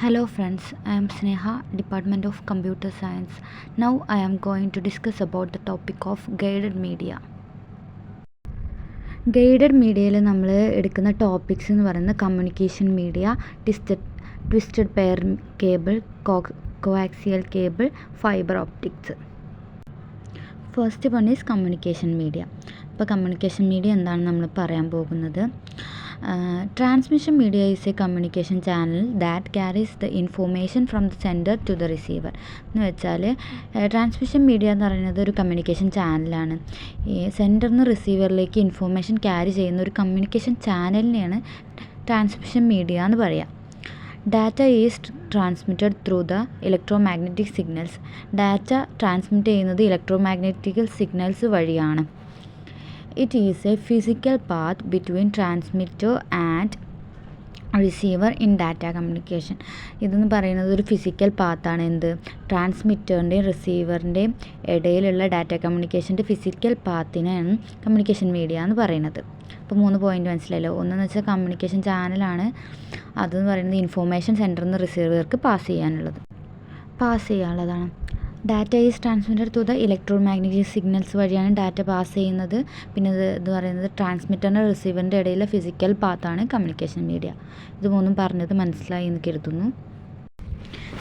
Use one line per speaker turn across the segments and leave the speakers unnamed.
Hello friends, I am Sneha, Department of Computer Science. Now I am going to discuss about the topic of guided media. Guided മീഡിയയിൽ നമ്മൾ എടുക്കുന്ന topics എന്ന് പറയുന്നത് communication media, twisted pair cable, coaxial cable, fibre optics. First one is communication media. ഇപ്പോൾ communication media എന്താണെന്ന് നമ്മൾ പറയാൻ പോകുന്നത്. Transmission media is a communication channel that carries the information from the sender to the receiver. എന്ന് വെച്ചാൽ transmission media എന്ന് പറയുന്നത് ഒരു കമ്മ്യൂണിക്കേഷൻ ചാനലാണ്. ഈ സെൻഡറിൽ നിന്ന് റിസീവറിലേക്ക് ഇൻഫോർമേഷൻ ക്യാരി ചെയ്യുന്ന ഒരു കമ്മ്യൂണിക്കേഷൻ ചാനലിനെയാണ് ട്രാൻസ്മിഷൻ മീഡിയ എന്ന് പറയുക. Data is transmitted through the electromagnetic signals. Data transmit ചെയ്യുന്നത് ഇലക്ട്രോമാഗ്നറ്റിക് സിഗ്നൽസ് വഴിയാണ്. It is a physical path between transmitter and receiver in data communication. ഇതെന്ന് പറയുന്നത് ഒരു ഫിസിക്കൽ പാത്താണ്. എന്ത്? ട്രാൻസ്മിറ്ററിൻ്റെയും റിസീവറിൻ്റെയും ഇടയിലുള്ള ഡാറ്റ കമ്മ്യൂണിക്കേഷൻ്റെ ഫിസിക്കൽ പാത്തിനെയാണ് കമ്മ്യൂണിക്കേഷൻ മീഡിയ എന്ന് പറയുന്നത്. അപ്പോൾ 3 പോയിൻ്റ് മനസ്സിലായല്ലോ. ഒന്നെന്ന് വെച്ചാൽ കമ്മ്യൂണിക്കേഷൻ ചാനലാണ്. അതെന്ന് പറയുന്നത് ഇൻഫോർമേഷൻ സെൻറ്ററിൽ നിന്ന് റിസീവർക്ക് പാസ് ചെയ്യാനുള്ളതാണ്. Data is transmitted through the electromagnetic signals വഴിയാണ് ഡാറ്റ പാസ് ചെയ്യുന്നത്. പിന്നെ ഇത് പറയുന്നത് ട്രാൻസ്മിറ്ററിൻ്റെ റിസീവറിൻ്റെ ഇടയിലെ ഫിസിക്കൽ പാത്താണ് കമ്മ്യൂണിക്കേഷൻ മീഡിയ. ഇത് 3 പറഞ്ഞത് മനസ്സിലായി എന്ന് കരുതുന്നു.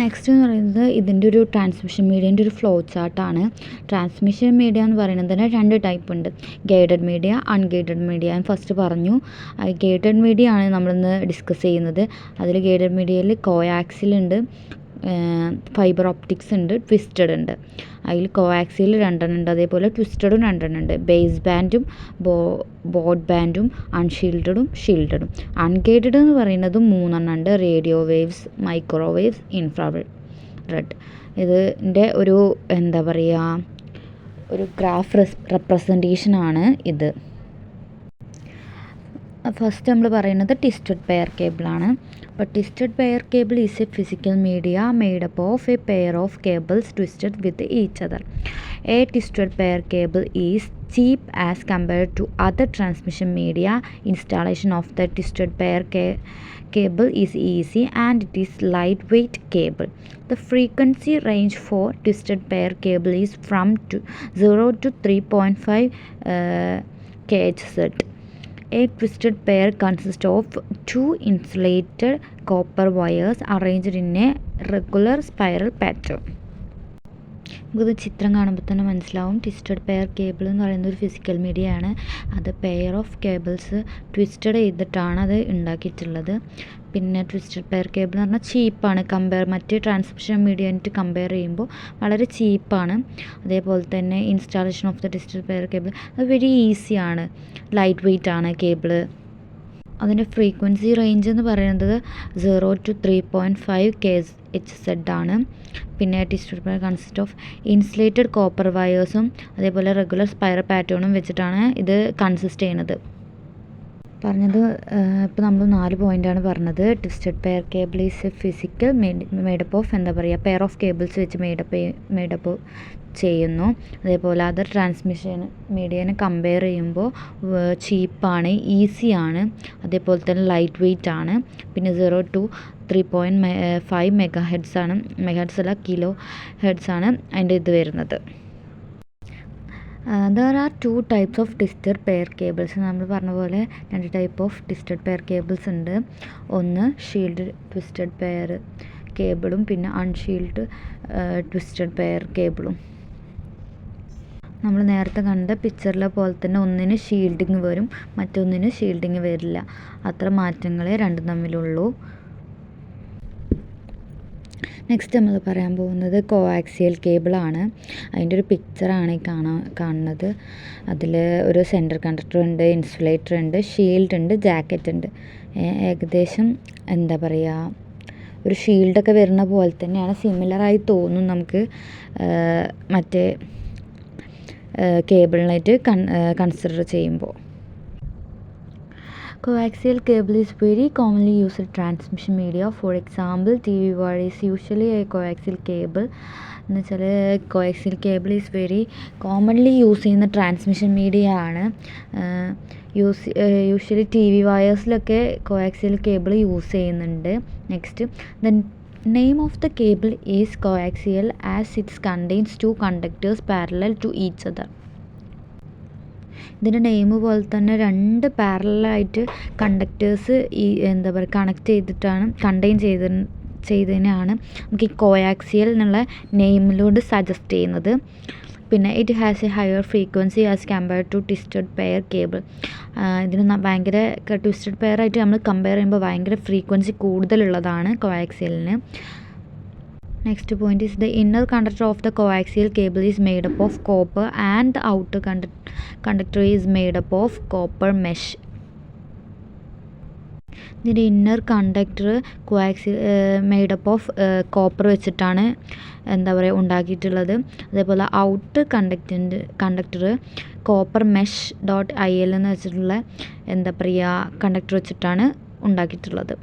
നെക്സ്റ്റ് എന്ന് പറയുന്നത് ഇതിൻ്റെ ഒരു ട്രാൻസ്മിഷൻ മീഡിയൻ്റെ ഒരു ഫ്ലോ ചാർട്ടാണ്. ട്രാൻസ്മിഷൻ മീഡിയ എന്ന് പറയുന്നത് തന്നെ 2 ടൈപ്പ് ഉണ്ട്. Guided media, unguided media. ഞാൻ ഫസ്റ്റ് പറഞ്ഞു. ഗൈഡഡ് മീഡിയ ആണ് നമ്മളിന്ന് ഡിസ്കസ് ചെയ്യുന്നത്. അതിൽ ഗൈഡഡ് മീഡിയയിൽ കോയാക്സിൽ ഉണ്ട്, ഫൈബർ ഓപ്റ്റിക്സ് ഉണ്ട്, ട്വിസ്റ്റഡ് ഉണ്ട്. അതിൽ കോആക്സിയൽ 2 ഉണ്ട്, അതേപോലെ ട്വിസ്റ്റഡും 2 ഉണ്ട്. ബേസ് ബാൻഡും ബോഡ് ബാൻഡും അൺഷീൽഡും ഷീൽഡും. അൺഗൈഡഡ് എന്ന് പറയുന്നത് 3 ഉണ്ട്. Radio waves, microwaves, infrared. ഇതിൻ്റെ ഒരു എന്താ പറയുക, ഒരു ഗ്രാഫ് റെപ്രസെൻറ്റേഷനാണ് ഇത്. ഫസ്റ്റ് നമ്മൾ പറയുന്നത് ട്വിസ്റ്റഡ് പെയർ കേബിളാണ്. അപ്പോൾ twisted pair cable is a physical media made up of a pair of cables twisted with each other. A twisted pair cable is cheap as compared to other transmission media. Installation of the twisted pair cable is easy and it is lightweight cable. The frequency range for twisted pair cable is from 0 to 3.5 kHz. A twisted pair consists of 2 insulated copper wires arranged in a regular spiral pattern. നമുക്കിത് ചിത്രം കാണുമ്പോൾ തന്നെ മനസ്സിലാവും. Twisted pair cable എന്ന് പറയുന്നത് ഒരു physical media ആണ്. അത് പെയർ ഓഫ് കേബിൾസ് ട്വിസ്റ്റഡ് ചെയ്തിട്ടാണ് അത് ഉണ്ടാക്കിയിട്ടുള്ളത്. പിന്നെ ട്വിസ്റ്റഡ് പെയർ കേബിൾ എന്ന് പറഞ്ഞാൽ ചീപ്പാണ്. മറ്റ് ട്രാൻസ്മിഷൻ മീഡിയയായിട്ട് കമ്പയർ ചെയ്യുമ്പോൾ വളരെ ചീപ്പാണ്. അതേപോലെ തന്നെ installation of the twisted pair cable അത് വെരി ഈസിയാണ്. ലൈറ്റ് വെയ്റ്റ് ആണ് കേബിള്. അതിൻ്റെ ഫ്രീക്വൻസി റേഞ്ച് എന്ന് പറയുന്നത് 0 to 3.5 kHz ആണ്. പിന്നെ twisted pair consist of insulated copper വയേഴ്സും അതേപോലെ റെഗുലർ സ്പൈറൽ പാറ്റേണും വെച്ചിട്ടാണ് ഇത് കൺസിസ്റ്റ് ചെയ്യുന്നത്. ഇപ്പോൾ നമ്മൾ 4 പോയിൻ്റാണ് പറഞ്ഞത്. Twisted pair cable is a physical made up of എന്താ പറയുക, പെയർ ഓഫ് കേബിൾസ് വെച്ച് മേഡപ്പ് ചെയ്യുന്നു. അതേപോലെ അതർ ട്രാൻസ്മിഷൻ മീഡിയനെ കമ്പയർ ചെയ്യുമ്പോൾ ചീപ്പാണ്, ഈസിയാണ്, അതേപോലെ തന്നെ ലൈറ്റ് വെയ്റ്റ് ആണ്. പിന്നെ 0 to 3.5 മെഗാഹെഡ്സ് ആണ്. മെഗാഹെഡ്സ് അല്ല, കിലോ ഹെഡ്സ് ആണ് അതിൻ്റെ ഇത് വരുന്നത്. There are 2 types of twisted pair cables. നമ്മൾ പറഞ്ഞ പോലെ 2 type of twisted pair cables ഉണ്ട്. ഒന്ന് ഷീൽഡ് ട്വിസ്റ്റഡ് പെയർ കേബിളും പിന്നെ അൺഷീൽഡ് ട്വിസ്റ്റഡ് പെയർ കേബിളും. നമ്മൾ നേരത്തെ കണ്ട പിക്ചറിലെ പോലെ തന്നെ ഒന്നിന് ഷീൽഡിങ് വരും, മറ്റൊന്നിന് ഷീൽഡിങ് വരില്ല. അത്ര മാറ്റങ്ങളെ രണ്ടും തമ്മിലുള്ളൂ. നെക്സ്റ്റ് നമ്മൾ പറയാൻ പോകുന്നത് കോആക്സിയൽ കേബിളാണ്. അതിൻ്റെ ഒരു പിക്ചറാണ് ഈ കാണുന്നത്. അതിൽ ഒരു സെൻറ്റർ കണ്ടക്ടർ ഉണ്ട്, ഇൻസുലേറ്റർ ഉണ്ട്, ഷീൽഡ് ഉണ്ട്, ജാക്കറ്റ് ഉണ്ട്. ഏകദേശം എന്താ പറയുക, ഒരു ഷീൽഡൊക്കെ വരുന്ന പോലെ തന്നെയാണ്. സിമിലറായി തോന്നും നമുക്ക് മറ്റേ കേബിളിനായിട്ട് കൺസിഡർ ചെയ്യുമ്പോൾ. Coaxial cable is very commonly used transmission media. For example, TV wire is usually a coaxial cable. എന്ന് വെച്ചാൽ coaxial cable is very commonly use ചെയ്യുന്ന ട്രാൻസ്മിഷൻ മീഡിയ ആണ്. യൂഷ്വലി TV വയേഴ്സിലൊക്കെ കോആക്സിയൽ കേബിൾ യൂസ് ചെയ്യുന്നുണ്ട്. Next then Name of the cable is coaxial as it contains two conductors parallel to each other. ഇതിൻ്റെ name പോലെ തന്നെ രണ്ട് പാരലായിട്ട് conductors ഈ എന്താ പറയുക കണക്ട് ചെയ്തിട്ടാണ് ചെയ്തതിനാണ് നമുക്ക് ഈ കോയാക്സിയൽ എന്നുള്ള നെയിമിലൂടെ സജസ്റ്റ് ചെയ്യുന്നത്. പിന്നെ it has a higher frequency as compared to twisted pair cable. ഇതിന് ഭയങ്കര ട്വിസ്റ്റഡ് പെയർ ആയിട്ട് നമ്മൾ കമ്പയർ ചെയ്യുമ്പോൾ ഭയങ്കര ഫ്രീക്വൻസി കൂടുതലുള്ളതാണ് കോയാക്സിയലിന്. Next point is the inner conductor of the coaxial cable is made up of copper and the outer conductor is made up of copper mesh. ഇതിൻ്റെ inner conductor made up of copper വെച്ചിട്ടാണ് എന്താ പറയുക ഉണ്ടാക്കിയിട്ടുള്ളത്. അതേപോലെ outer conductor copper mesh .il എന്ന് വെച്ചിട്ടുള്ള എന്താ പറയുക കണ്ടക്ടർ വെച്ചിട്ടാണ് ഉണ്ടാക്കിയിട്ടുള്ളത്.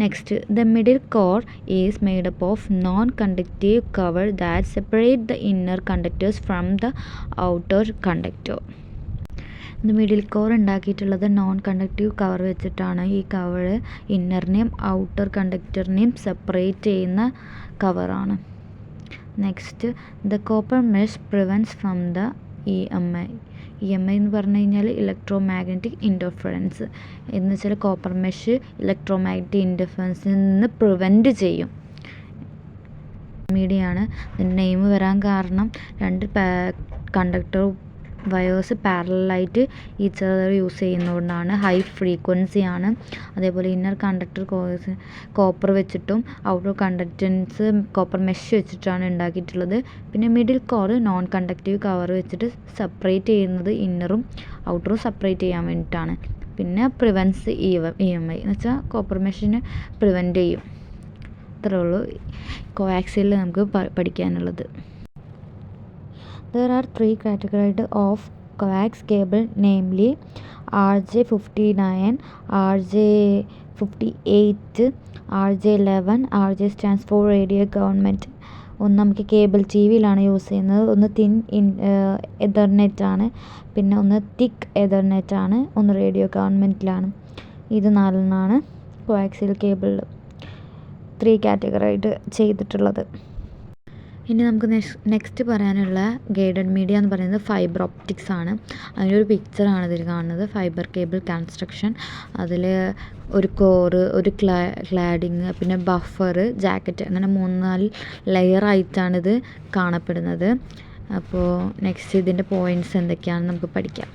Next, the middle core is made up of non-conductive cover that separate the inner conductors from the outer conductor. Middle core ഉണ്ടാക്കിയിട്ടുള്ളത് നോൺ കണ്ടക്റ്റീവ് കവർ വെച്ചിട്ടാണ്. ഈ കവർ ഇന്നറിനെയും ഔട്ടർ കണ്ടക്ടറിനെയും സെപ്പറേറ്റ് ചെയ്യുന്ന കവറാണ്. Next, the copper mesh prevents from the EMI എന്ന് പറഞ്ഞു കഴിഞ്ഞാൽ ഇലക്ട്രോ മാഗ്നറ്റിക് ഇൻ്റർഫറൻസ് എന്ന് വെച്ചാൽ കോപ്പർ മെഷ് ഇലക്ട്രോ മാഗ്നറ്റിക് ഇൻ്റർഫറൻസിൽ നിന്ന് പ്രിവെൻറ്റ് ചെയ്യും. മീഡിയാണ് ഇതിൻ്റെ നെയിം വരാൻ കാരണം രണ്ട് കണ്ടക്ടർ വയേഴ്സ് പാരലായിട്ട് ഈച്ച് അതർ യൂസ് ചെയ്യുന്നതുകൊണ്ടാണ്. ഹൈ ഫ്രീക്വൻസിയാണ്. അതേപോലെ ഇന്നർ കണ്ടക്ടർ കോപ്പർ വെച്ചിട്ടും ഔട്ടർ കണ്ടക്റ്റൻസ് കോപ്പർ മെഷ് വെച്ചിട്ടാണ് ഉണ്ടാക്കിയിട്ടുള്ളത്. പിന്നെ middle core non conductive cover വെച്ചിട്ട് സെപ്പറേറ്റ് ചെയ്യുന്നത് ഇന്നറും ഔട്ടറും സെപ്പറേറ്റ് ചെയ്യാൻ വേണ്ടിയിട്ടാണ്. പിന്നെ പ്രിവെൻസ് EMI എന്ന് വെച്ചാൽ കോപ്പർ മെഷിനെ പ്രിവെൻറ്റ് ചെയ്യും. ഇത്രയേ ഉള്ളൂ കോയാക്സിയലിൽ നമുക്ക് പഠിക്കാനുള്ളത്. There are three categories of coax cable, namely RJ59, RJ58, RJ11. RJ stands for Radio Government. ഒന്ന് നമുക്ക് കേബിൾ TVയിലാണ് യൂസ് ചെയ്യുന്നത്, ഒന്ന് തിൻ എതർനെറ്റ് ആണ്, പിന്നെ ഒന്ന് തിക്ക് എതർനെറ്റ് ആണ്, ഒന്ന് റേഡിയോ ഗവൺമെൻറ്റിലാണ്. ഇത് നാലെണ്ണമാണ് കോയാക്സിയൽ കേബിളിൽ 3 കാറ്റഗറിയായിട്ട് ചെയ്തിട്ടുള്ളത്. ഇനി നമുക്ക് നെക്സ്റ്റ് പറയാനുള്ള ഗൈഡഡ് മീഡിയ എന്ന് പറയുന്നത് ഫൈബർ ഒപ്റ്റിക്സ് ആണ്. അതിൻ്റെ ഒരു പിക്ചറാണ് ഇതിൽ കാണുന്നത്. Fibre cable construction. അതിൽ ഒരു കോറ്, ഒരു ക്ലാഡിങ്, പിന്നെ ബഫർ, ജാക്കറ്റ്, അങ്ങനെ 3-4 ലെയറായിട്ടാണിത് കാണപ്പെടുന്നത്. അപ്പോൾ നെക്സ്റ്റ് ഇതിൻ്റെ പോയിൻറ്റ്സ് എന്തൊക്കെയാണെന്ന് നമുക്ക് പഠിക്കാം.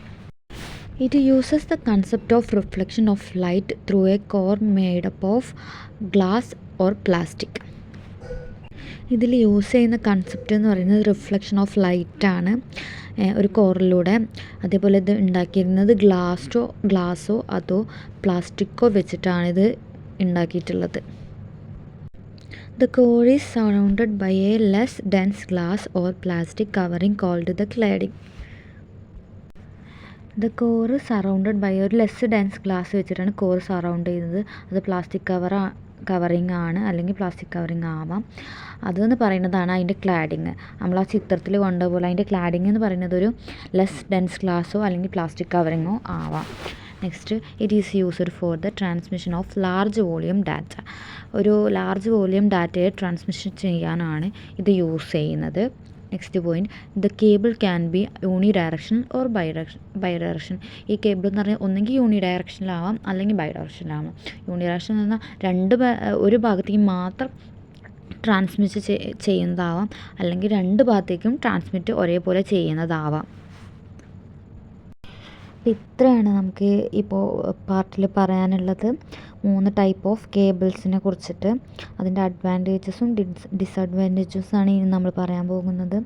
It uses the concept of reflection of light through a core made up of glass or plastic. ഇതിൽ യൂസ് ചെയ്യുന്ന കൺസെപ്റ്റ് എന്ന് പറയുന്നത് റിഫ്ലക്ഷൻ ഓഫ് ലൈറ്റാണ് ഒരു കോറിലൂടെ. അതേപോലെ ഇത് ഉണ്ടാക്കിയിരുന്നത് ഗ്ലാസോ അതോ പ്ലാസ്റ്റിക്കോ വെച്ചിട്ടാണ് ഇത് ഉണ്ടാക്കിയിട്ടുള്ളത്. The core is surrounded by a less dense glass or plastic covering called the cladding. The core surrounded by ഒരു ലെസ് ഡെൻസ് ഗ്ലാസ് വെച്ചിട്ടാണ് കോർ സറൗണ്ട് ചെയ്യുന്നത്. അത് പ്ലാസ്റ്റിക് കവറിങ് ആണ്, അല്ലെങ്കിൽ പ്ലാസ്റ്റിക് കവറിങ് ആവാം. അതെന്ന് പറയുന്നതാണ് അതിൻ്റെ ക്ലാഡിങ്. നമ്മൾ ആ ചിത്രത്തിൽ കൊണ്ടുപോലെ അതിൻ്റെ ക്ലാഡിങ് എന്ന് പറയുന്നത് ഒരു ലെസ് ഡെൻസ് ഗ്ലാസ്സോ അല്ലെങ്കിൽ പ്ലാസ്റ്റിക് കവറിങ്ങോ ആവാം. Next, it is used for the transmission of large volume data. ഒരു ലാർജ് വോളിയം ഡാറ്റയെ ട്രാൻസ്മിഷൻ ചെയ്യാനാണ് ഇത് യൂസ് ചെയ്യുന്നത്. Next point, the cable can be uni direction or bidirection. ഈ കേബിൾ എന്ന് പറഞ്ഞാൽ ഒന്നെങ്കിൽ യൂണി ഡയറക്ഷനിലാവാം അല്ലെങ്കിൽ ബൈ ഡയറക്ഷനിലാവാം. യൂണി ഡയറക്ഷൻ എന്ന് പറഞ്ഞാൽ ഒരു ഭാഗത്തേക്ക് മാത്രം ട്രാൻസ്മിറ്റ് ചെയ്യുന്നതാവാം, അല്ലെങ്കിൽ 2 ഭാഗത്തേക്കും ട്രാൻസ്മിറ്റ് ഒരേപോലെ ചെയ്യുന്നതാവാം. അപ്പോൾ ഇത്രയാണ് നമുക്ക് ഇപ്പോൾ പാർട്ടിൽ പറയാനുള്ളത്. 3 ടൈപ്പ് ഓഫ് കേബിൾസിനെ കുറിച്ചിട്ട്, അതിൻ്റെ അഡ്വാൻറ്റേജസും ഡിസഡ്വാൻറ്റേജസുമാണ് ഇനി നമ്മൾ പറയാൻ പോകുന്നത്.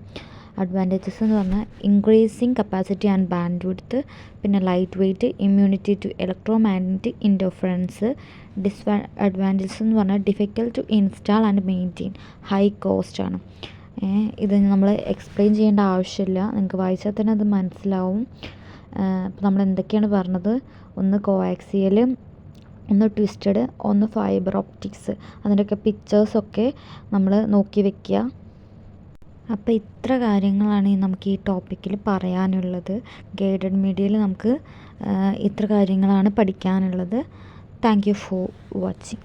അഡ്വാൻറ്റേജസ് എന്ന് പറഞ്ഞാൽ increasing capacity and bandwidth, പിന്നെ light weight, immunity to electromagnetic interference. Disadvantages എന്ന് പറഞ്ഞാൽ difficult to install and maintain, high cost ആണ്. ഇത് നമ്മൾ എക്സ്പ്ലെയിൻ ചെയ്യേണ്ട ആവശ്യമില്ല, നിങ്ങൾക്ക് വായിച്ചാൽ തന്നെ അത് മനസ്സിലാവും. അപ്പോൾ നമ്മൾ എന്തൊക്കെയാണ് പറഞ്ഞത്? ഒന്ന് കോയാക്സിയൽ, ഒന്ന് ട്വിസ്റ്റഡ്, ഒന്ന് ഫൈബർ ഒപ്റ്റിക്സ്. അതിൻ്റെയൊക്കെ പിക്ചേഴ്സൊക്കെ നമ്മൾ നോക്കി വെക്കുക. അപ്പോൾ ഇത്ര കാര്യങ്ങളാണ് നമുക്ക് ഈ ടോപ്പിക്കിൽ പറയാനുള്ളത്. ഗൈഡഡ് മീഡിയയിൽ നമുക്ക് ഇത്ര കാര്യങ്ങളാണ് പഠിക്കാനുള്ളത്. Thank you for watching.